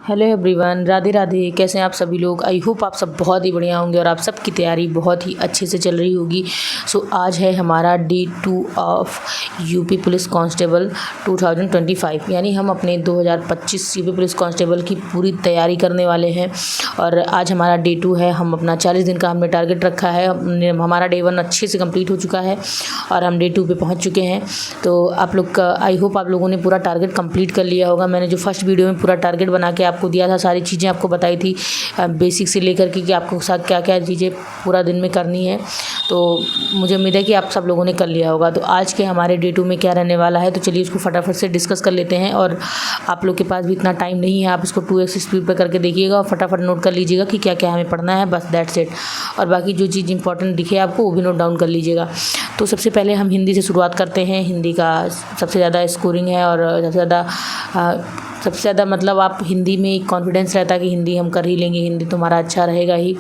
Hello everyone, Radhe Radhe. कैसे हैं आप सभी लोग? आई होप आप सब बहुत ही बढ़िया होंगे और आप सब की तैयारी बहुत ही अच्छे से चल रही होगी। सो आज है हमारा day 2 of UP police constable 2025, यानी हम अपने 2025 यूपी पुलिस कांस्टेबल की पूरी तैयारी करने वाले हैं। और आज हमारा डे 2 है। हम अपना 40 दिन का हमने टारगेट रखा है। हमारा डे 1 अच्छे से कंप्लीट हो चुका है और हम डे 2 पे पहुँच चुके हैं। तो आप लोग का आई होप आप लोगों ने पूरा टारगेट कंप्लीट कर लिया होगा। मैंने जो फर्स्ट वीडियो में पूरा टारगेट बना के आपको दिया था, सारी चीज़ें आपको बताई थी बेसिक से लेकर के कि आपको साथ क्या क्या चीज़ें पूरा दिन में करनी है। तो मुझे उम्मीद है कि आप सब लोगों ने कर लिया होगा। तो आज के हमारे डे 2 में क्या रहने वाला है, तो चलिए उसको फटाफट से डिस्कस कर लेते हैं। और आप लोग के पास भी इतना टाइम नहीं है, आप इसको 2x स्पीड पर करके देखिएगा और फटाफट नोट कर लीजिएगा कि क्या क्या हमें पढ़ना है, बस दैट्स इट। और बाकी जो चीज़ इंपॉर्टेंट दिखे आपको वो भी नोट डाउन कर लीजिएगा। तो सबसे पहले हम हिंदी से शुरुआत करते हैं। हिंदी का सबसे ज़्यादा स्कोरिंग है और सबसे ज़्यादा मतलब आप हिंदी में एक कॉन्फिडेंस रहता है कि हिंदी हम कर ही लेंगे, हिंदी तुम्हारा अच्छा रहेगा ही।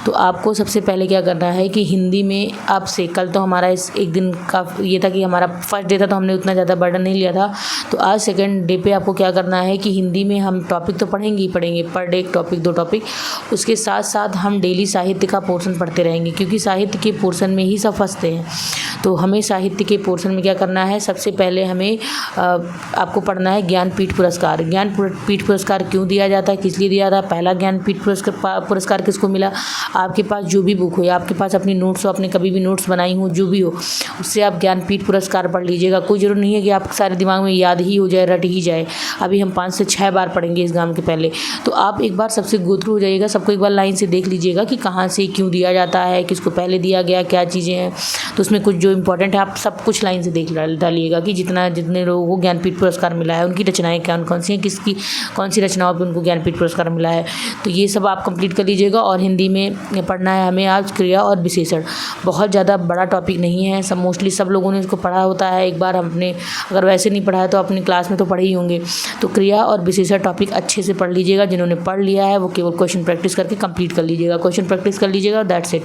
तो आपको सबसे पहले क्या करना है कि हिंदी में आपसे कल तो हमारा इस एक दिन का ये था कि हमारा फर्स्ट डे था तो हमने उतना ज़्यादा बर्डन नहीं लिया था। तो आज सेकंड डे पे आपको क्या करना है कि हिंदी में हम टॉपिक तो पढ़ेंगे ही पढ़ेंगे, पर डे एक टॉपिक 2 टॉपिक। उसके साथ साथ हम डेली साहित्य का पोर्शन पढ़ते रहेंगे, क्योंकि साहित्य के पोर्शन में ही सब फंसते हैं। तो हमें साहित्य के पोर्शन में क्या करना है, सबसे पहले हमें आपको पढ़ना है ज्ञानपीठ पुरस्कार। ज्ञानपीठ पुरस्कार क्यों दिया जाता है, किस लिए दिया जाता है, पहला ज्ञानपीठ पुरस्कार किसको मिला। आपके पास जो भी बुक हो या आपके पास अपनी नोट्स हो, आपने कभी भी नोट्स बनाई हो, जो भी हो, उससे आप ज्ञानपीठ पुरस्कार पढ़ लीजिएगा। कोई ज़रूर नहीं है कि आप सारे दिमाग में याद ही हो जाए, रट ही जाए। अभी हम 5 से 6 बार पढ़ेंगे एग्ज़ाम के पहले। तो आप एक बार सबसे गो थ्रू हो जाइएगा, सबको एक बार लाइन से देख लीजिएगा कि कहाँ से क्यों दिया जाता है, किसको पहले दिया गया, क्या चीज़ें हैं। तो उसमें कुछ जो इंपॉर्टेंट है आप सब कुछ लाइन से देख डालिएगा कि जितने लोगों को ज्ञानपीठ पुरस्कार मिला है उनकी रचनाएँ कौन सी हैं, किसकी कौन सी रचनाओं पर उनको ज्ञानपीठ पुरस्कार मिला है। तो ये सब आप कंप्लीट कर लीजिएगा। और हिंदी में पढ़ना है हमें आज क्रिया और विशेषण। बहुत ज़्यादा बड़ा टॉपिक नहीं है, सब मोस्टली सब लोगों ने इसको पढ़ा होता है एक बार। हमने अगर वैसे नहीं पढ़ा है तो अपनी क्लास में तो पढ़े ही होंगे। तो क्रिया और विशेषण टॉपिक अच्छे से पढ़ लीजिएगा। जिन्होंने पढ़ लिया है वो केवल क्वेश्चन प्रैक्टिस करके कंप्लीट कर लीजिएगा, क्वेश्चन प्रैक्टिस कर लीजिएगा, दैट्स इट।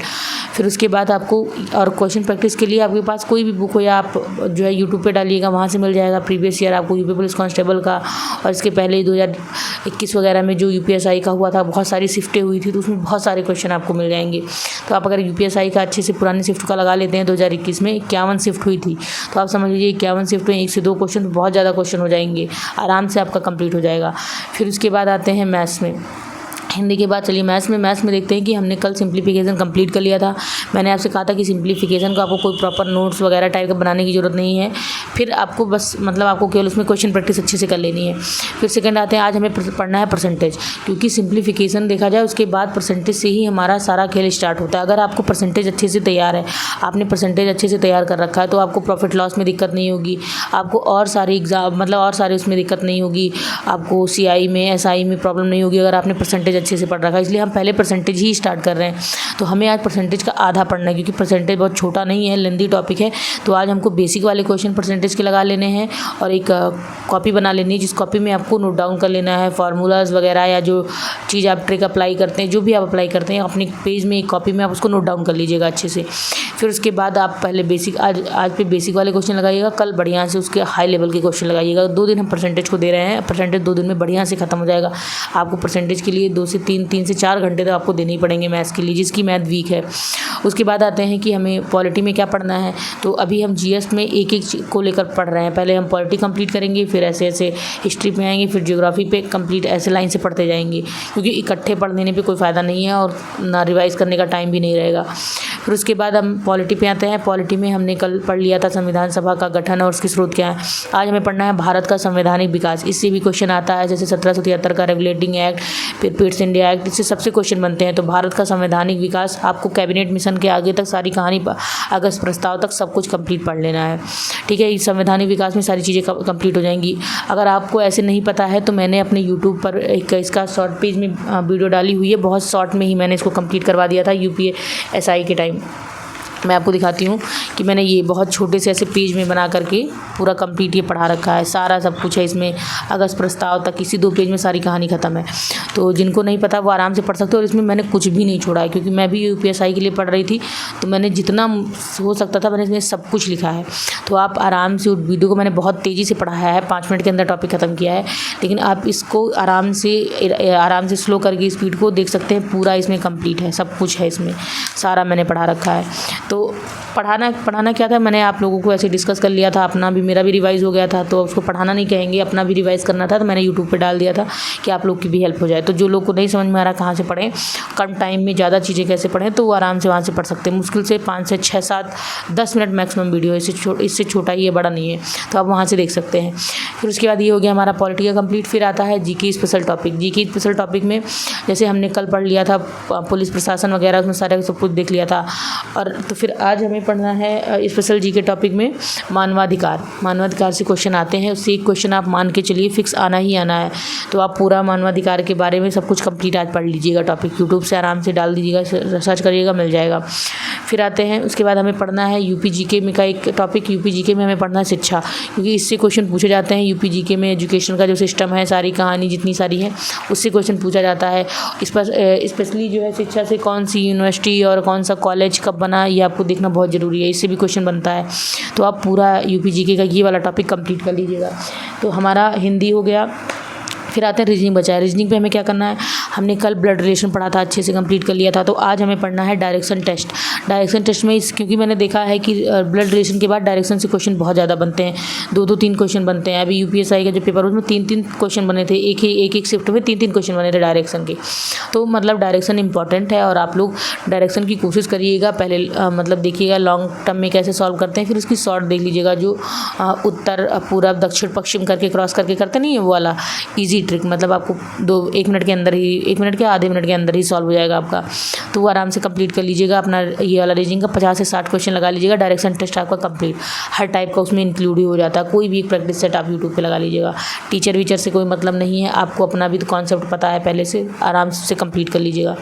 फिर उसके बाद आपको और क्वेश्चन प्रैक्टिस के लिए आपके पास कोई भी बुक हो या आप जो है यूट्यूब पे डालिएगा, वहाँ से मिल जाएगा। प्रीवियस ईयर आपको यूपी पुलिस कांस्टेबल का और इसके पहले 2021 वगैरह में जो यूपीएसआई का हुआ था, बहुत सारी शिफ्टें हुई थी, तो उसमें बहुत सारे क्वेश्चन आपको मिल जाएंगे। तो आप अगर यूपीएसआई का अच्छे से पुरानी शिफ्ट का लगा लेते हैं, 2021 में 51 शिफ्ट हुई थी, तो आप समझ लीजिए 51 शिफ्ट में 1 से 2 क्वेश्चन, बहुत ज़्यादा क्वेश्चन हो जाएंगे, आराम से आपका कंप्लीट हो जाएगा। फिर उसके बाद आते हैं मैथ्स में। हिंदी के बाद चलिए मैथ्स में देखते हैं कि हमने कल सिंप्लीफिकेशन कंप्लीट कर लिया था। मैंने आपसे कहा था कि सिंप्लीफिकेशन को आपको कोई प्रॉपर नोट्स वगैरह टाइप का बनाने की ज़रूरत नहीं है। फिर आपको बस मतलब आपको केवल उसमें क्वेश्चन प्रैक्टिस अच्छे से कर लेनी है। फिर सेकंड आते हैं, आज हमें पढ़ना है परसेंटेज, क्योंकि सिंप्लीफिकेशन देखा जाए उसके बाद परसेंटेज से ही हमारा सारा खेल स्टार्ट होता है। अगर आपको परसेंटेज अच्छे से तैयार है, आपने परसेंटेज अच्छे से तैयार कर रखा है, तो आपको प्रॉफिट लॉस में दिक्कत नहीं होगी, आपको और सारे एग्जाम मतलब और सारे उसमें दिक्कत नहीं होगी, आपको CI में SI में प्रॉब्लम नहीं होगी अगर आपने परसेंटेज अच्छे से पढ़ रखा है। इसलिए हम पहले परसेंटेज ही स्टार्ट कर रहे हैं। तो हमें आज परसेंटेज का आधा पढ़ना है, क्योंकि परसेंटेज बहुत छोटा नहीं है, लेंदी टॉपिक है। तो आज हमको बेसिक वाले क्वेश्चन परसेंटेज के लगा लेने हैं और एक कॉपी बना लेनी है, जिस कॉपी में आपको नोट डाउन कर लेना है फार्मूलाज वगैरह या जो चीज़ आप ट्रिक अप्लाई करते हैं, जो भी आप अप्लाई करते हैं अपने पेज में एक कॉपी में आप उसको नोट डाउन कर लीजिएगा अच्छे से। फिर उसके बाद आप पहले बेसिक आज पे बेसिक वाले क्वेश्चन लगाइएगा, कल बढ़िया से उसके हाई लेवल के क्वेश्चन लगाइएगा। 2 दिन हम परसेंटेज को दे रहे हैं, परसेंटेज 2 दिन में बढ़िया से खत्म हो जाएगा। आपको परसेंटेज के लिए 2 से 3 से 4 घंटे तो आपको देने ही पड़ेंगे मैथ्स के लिए, जिसकी मैथ वीक है। उसके बाद आते हैं कि हमें पॉलिटी में क्या पढ़ना है। तो अभी हम GS में एक को लेकर पढ़ रहे हैं। पहले हम पॉलिटी कंप्लीट करेंगे, फिर ऐसे ऐसे हिस्ट्री पे आएंगे, फिर ज्योग्राफी पे कंप्लीट ऐसे लाइन से पढ़ते जाएंगे, क्योंकि इकट्ठे पढ़ लेने पे कोई फ़ायदा नहीं है और ना रिवाइज़ करने का टाइम भी नहीं रहेगा। फिर उसके बाद हम पॉलिटी पे आते हैं। पॉलिटी में हमने कल पढ़ लिया था संविधान सभा का गठन और उसके स्रोत क्या है। आज हमें पढ़ना है भारत का संवैधानिक विकास। इससे भी क्वेश्चन आता है, जैसे 1773 का रेगुलेटिंग एक्ट, फिर पिट्स इंडिया एक्ट, इससे सबसे क्वेश्चन बनते हैं। तो भारत का संवैधानिक विकास आपको कैबिनेट मिशन के आगे तक सारी कहानी, अगस्त प्रस्ताव तक सब कुछ कंप्लीट पढ़ लेना है, ठीक है। इस संवैधानिक विकास में सारी चीज़ें कंप्लीट हो जाएंगी। अगर आपको ऐसे नहीं पता है तो मैंने अपने यूट्यूब पर एक इसका शॉर्ट पेज में वीडियो डाली हुई है, बहुत शॉर्ट में ही मैंने इसको कंप्लीट करवा दिया था UPSI के टाइम। मैं आपको दिखाती हूँ कि मैंने ये बहुत छोटे से ऐसे पेज में बना करके पूरा कंप्लीट ये पढ़ा रखा है। सारा सब कुछ है इसमें, अगस्त प्रस्ताव तक इसी 2 पेज में सारी कहानी ख़त्म है। तो जिनको नहीं पता वो आराम से पढ़ सकते हो, और इसमें मैंने कुछ भी नहीं छोड़ा है, क्योंकि मैं भी यूपीएससी के लिए पढ़ रही थी, तो मैंने जितना हो सकता था मैंने इसमें सब कुछ लिखा है। तो आप आराम से, उस वीडियो को मैंने बहुत तेज़ी से पढ़ाया है, 5 मिनट के अंदर टॉपिक ख़त्म किया है, लेकिन आप इसको आराम से स्लो करके स्पीड को देख सकते हैं। पूरा इसमें कंप्लीट है, सब कुछ है इसमें, सारा मैंने पढ़ा रखा है। तो पढ़ाना क्या था, मैंने आप लोगों को ऐसे डिस्कस कर लिया था, अपना भी, मेरा भी रिवाइज़ हो गया था, तो उसको पढ़ाना नहीं कहेंगे, अपना भी रिवाइज़ करना था, तो मैंने यूट्यूब पे डाल दिया था कि आप लोग की भी हेल्प हो जाए। तो जो लोग को नहीं समझ में आ रहा कहाँ से पढ़ें, कम टाइम में ज़्यादा चीज़ें कैसे पढ़ें, तो वो आराम से वहाँ से पढ़ सकते हैं। मुश्किल से 5 से 6, 7, 10 मिनट मैक्सिमम वीडियो, इससे छोटा ही है, बड़ा नहीं है, तो आप वहाँ से देख सकते हैं। फिर उसके बाद ये हो गया हमारा पॉलिटी का कंप्लीट। फिर आता है GK special topic. GK special topic में जैसे हमने कल पढ़ लिया था पुलिस प्रशासन वगैरह, उसमें सारा सब कुछ देख लिया था। और तो फिर आज हमें पढ़ना है स्पेशल जीके टॉपिक में मानवाधिकार से क्वेश्चन आते हैं। उससे एक क्वेश्चन आप मान के चलिए फिक्स आना ही आना है। तो आप पूरा मानवाधिकार के बारे में सब कुछ कंप्लीट आज पढ़ लीजिएगा। टॉपिक यूट्यूब से आराम से डाल दीजिएगा, सर्च करिएगा, मिल जाएगा। फिर आते हैं, उसके बाद हमें पढ़ना है यूपी जीके में का एक टॉपिक। यूपी जीके में हमें पढ़ना है शिक्षा, क्योंकि इससे क्वेश्चन पूछे जाते हैं। यूपी जीके में एजुकेशन का जो सिस्टम है, सारी कहानी जितनी सारी है, उससे क्वेश्चन पूछा जाता है। इस पर स्पेशली जो है शिक्षा से कौन सी यूनिवर्सिटी और कौन सा कॉलेज कब बना, ये आपको देखना बहुत ज़रूरी है, इससे भी क्वेश्चन बनता है। तो आप पूरा यूपी जीके का ये वाला टॉपिक कंप्लीट कर लीजिएगा। तो हमारा हिंदी हो गया। फिर आते हैं रीजनिंग बचा है। रीजनिंग पे हमें क्या करना है, हमने कल ब्लड रिलेशन पढ़ा था, अच्छे से कंप्लीट कर लिया था। तो आज हमें पढ़ना है डायरेक्शन टेस्ट। डायरेक्शन टेस्ट में क्योंकि मैंने देखा है कि ब्लड रिलेशन के बाद डायरेक्शन से क्वेश्चन बहुत ज़्यादा बनते हैं, 2-2, 3 क्वेश्चन बनते हैं। अभी यूपीएससी का जो पेपर उसमें 3-3 क्वेश्चन बने थे, एक शिफ्ट में 3-3 क्वेश्चन बने थे डायरेक्शन के। तो मतलब डायरेक्शन इंपॉर्टेंट है, और आप लोग डायरेक्शन की कोशिश करिएगा। पहले मतलब देखिएगा लॉन्ग टर्म में कैसे सॉल्व करते हैं, फिर उसकी शॉर्ट देख लीजिएगा, जो उत्तर पूर्व दक्षिण पश्चिम करके क्रॉस करके करते नहीं है, वो वाला ईजी ट्रिक। मतलब आपको 1 मिनट के अंदर ही, 1 मिनट के आधे मिनट के अंदर ही सॉल्व हो जाएगा आपका। तो वो आराम से कंप्लीट कर लीजिएगा अपना ये वाला रीजनिंग का। 50 से 60 क्वेश्चन लगा लीजिएगा, डायरेक्शन टेस्ट आपका कंप्लीट। हर टाइप का उसमें इंक्लूड ही हो जाता है। कोई भी एक प्रैक्टिस सेट आप यूट्यूब पे लगा लीजिएगा। टीचर वीचर से कोई मतलब नहीं है, आपको अपना भी तो कॉन्सेप्ट पता है पहले से, आराम से कंप्लीट कर लीजिएगा।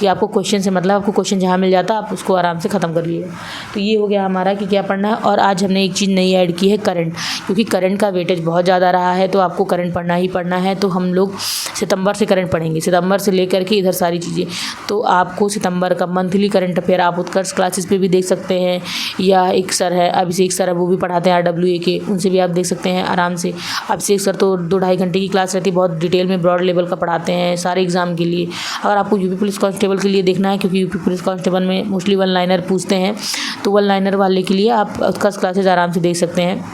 कि आपको क्वेश्चन से मतलब, आपको क्वेश्चन जहाँ मिल जाता है आप उसको आराम से ख़त्म कर लीजिएगा। तो ये हो गया हमारा कि क्या पढ़ना है। और आज हमने एक चीज़ नई ऐड की है, करंट, क्योंकि करंट का वेटेज बहुत ज़्यादा रहा है, तो आपको करंट पढ़ना ही पढ़ना है। तो हम लोग सितंबर से करंट पढ़ेंगे, सितंबर से लेकर के इधर सारी चीज़ें। तो आपको सितंबर का मंथली करंट अफेयर आप उत्कर्ष क्लासेस पे भी देख सकते हैं, या एक सर है अभिषेक सर है, वो भी पढ़ाते हैं RWA के, उनसे भी आप देख सकते हैं आराम से। अभिषेक सर तो 2-2.5 घंटे की क्लास रहती है, बहुत डिटेल में ब्रॉड लेवल का पढ़ाते हैं सारे एग्जाम के लिए। अगर आपको यूपी पुलिस कांस्टेबल के लिए देखना है, क्योंकि यूपी पुलिस कांस्टेबल में मोस्टली 1 लाइनर पूछते हैं, तो 1 लाइनर वाले के लिए आप उत्कर्ष क्लासेस आराम से देख सकते हैं।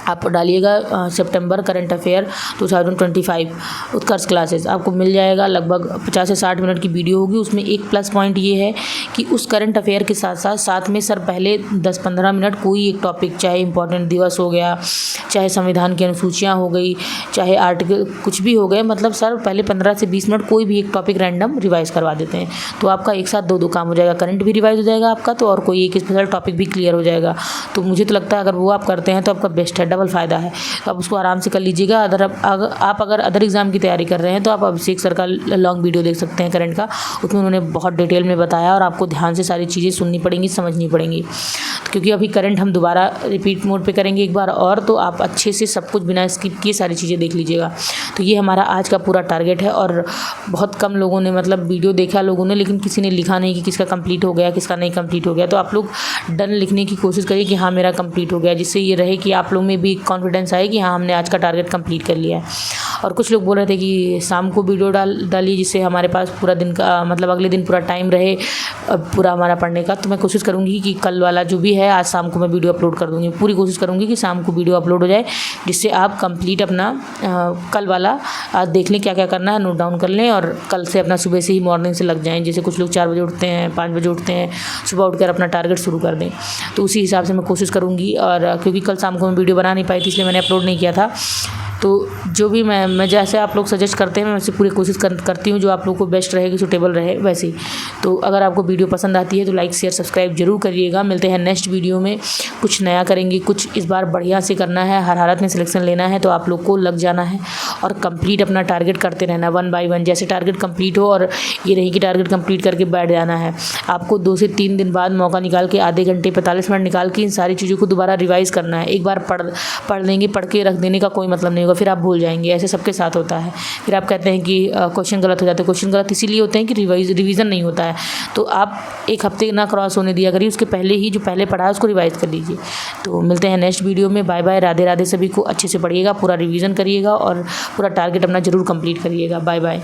आप डालिएगा सितंबर करंट अफेयर 2025 उत्कर्ष क्लासेस, आपको मिल जाएगा। लगभग 50 से 60 मिनट की वीडियो होगी। उसमें एक प्लस पॉइंट ये है कि उस करंट अफेयर के साथ में सर पहले 10-15 मिनट कोई एक टॉपिक, चाहे इंपॉर्टेंट दिवस हो गया, चाहे संविधान की अनुसूचियाँ हो गई, चाहे आर्टिकल कुछ भी हो गए, मतलब सर पहले 15 से 20 मिनट कोई भी एक टॉपिक रैंडम रिवाइज़ करवा देते हैं। तो आपका एक साथ 2 काम हो जाएगा, करंट भी रिवाइज़ हो जाएगा आपका, तो और कोई एक स्पेशल टॉपिक भी क्लियर हो जाएगा। तो मुझे तो लगता है अगर वो आप करते हैं तो आपका बेस्ट है, डबल फ़ायदा है। तो आप उसको आराम से कर लीजिएगा। आप अगर अदर एग्ज़ाम की तैयारी कर रहे हैं तो आप अभिषेक सर का लॉन्ग वीडियो देख सकते हैं करंट का, उसमें उन्होंने बहुत डिटेल में बताया, और आपको ध्यान से सारी चीज़ें सुननी पड़ेंगी, समझनी पड़ेंगी। क्योंकि अभी करंट हम दोबारा रिपीट मोड पे करेंगे एक बार और, तो आप अच्छे से सब कुछ बिना स्किप किए सारी चीज़ें देख लीजिएगा। तो ये हमारा आज का पूरा टारगेट है। और बहुत कम लोगों ने मतलब वीडियो देखा लोगों ने, लेकिन किसी ने लिखा नहीं कि किसका कंप्लीट हो गया, किसका नहीं कंप्लीट हो गया। तो आप लोग डन लिखने की कोशिश करिए कि हाँ मेरा कंप्लीट हो गया, जिससे ये रहे कि आप लोग में भी कॉन्फिडेंस आए कि हाँ हमने आज का टारगेट कंप्लीट कर लिया है। और कुछ लोग बोल रहे थे कि शाम को वीडियो डालिए, जिससे हमारे पास पूरा दिन का मतलब अगले दिन पूरा टाइम रहे पूरा हमारा पढ़ने का। तो मैं कोशिश करूँगी कि कल वाला जो भी है आज शाम को मैं वीडियो अपलोड कर दूँगी। पूरी कोशिश करूँगी कि शाम को वीडियो अपलोड हो जाए, जिससे आप कंप्लीट अपना कल वाला आज देख लें क्या क्या करना है, नोट डाउन कर लें, और कल से अपना सुबह से ही मॉर्निंग से लग जाएँ। जैसे कुछ लोग 4 बजे उठते हैं, 5 बजे उठते हैं, सुबह उठकर अपना टारगेट शुरू कर दें। तो उसी हिसाब से मैं कोशिश करूँगी। और क्योंकि कल शाम को मैं वीडियो बना नहीं पाई थी, इसलिए मैंने अपलोड नहीं किया था। तो जो भी मैं जैसे आप लोग सजेस्ट करते हैं मैं वैसे पूरी कोशिश करती हूँ जो आप लोग को बेस्ट रहेगी, सूटेबल रहे वैसे ही। तो अगर आपको वीडियो पसंद आती है तो लाइक शेयर सब्सक्राइब जरूर करिएगा। मिलते हैं नेक्स्ट वीडियो में, कुछ नया करेंगे, कुछ इस बार बढ़िया से करना है, हर हालत में सिलेक्शन लेना है। तो आप लोग को लग जाना है और कंप्लीट अपना टारगेट करते रहना 1 बाय 1। जैसे टारगेट कंप्लीट हो और ये नहीं कि टारगेट कंप्लीट करके बैठ जाना है। आपको 2 से 3 दिन बाद मौका निकाल के आधे घंटे 45 मिनट निकाल के इन सारी चीज़ों को दोबारा रिवाइज़ करना है। एक बार पढ़ लेंगे, पढ़ के रख देने का कोई मतलब नहीं होगा, फिर आप भूल जाएंगे। ऐसे सबके साथ होता है। फिर आप कहते हैं कि क्वेश्चन गलत हो जाते हैं। क्वेश्चन गलत इसीलिए होते हैं कि रिवीजन नहीं होता है। तो आप 1 हफ्ते ना क्रॉस होने दिया करिए, उसके पहले ही जो पहले पढ़ा है उसको रिवाइज़ कर लीजिए। तो मिलते हैं नेक्स्ट वीडियो में। Bye bye, Radhe Radhe. सभी को अच्छे से पढ़िएगा, पूरा रिवीजन करिएगा और पूरा टारगेट अपना ज़रूर कंप्लीट करिएगा। Bye bye.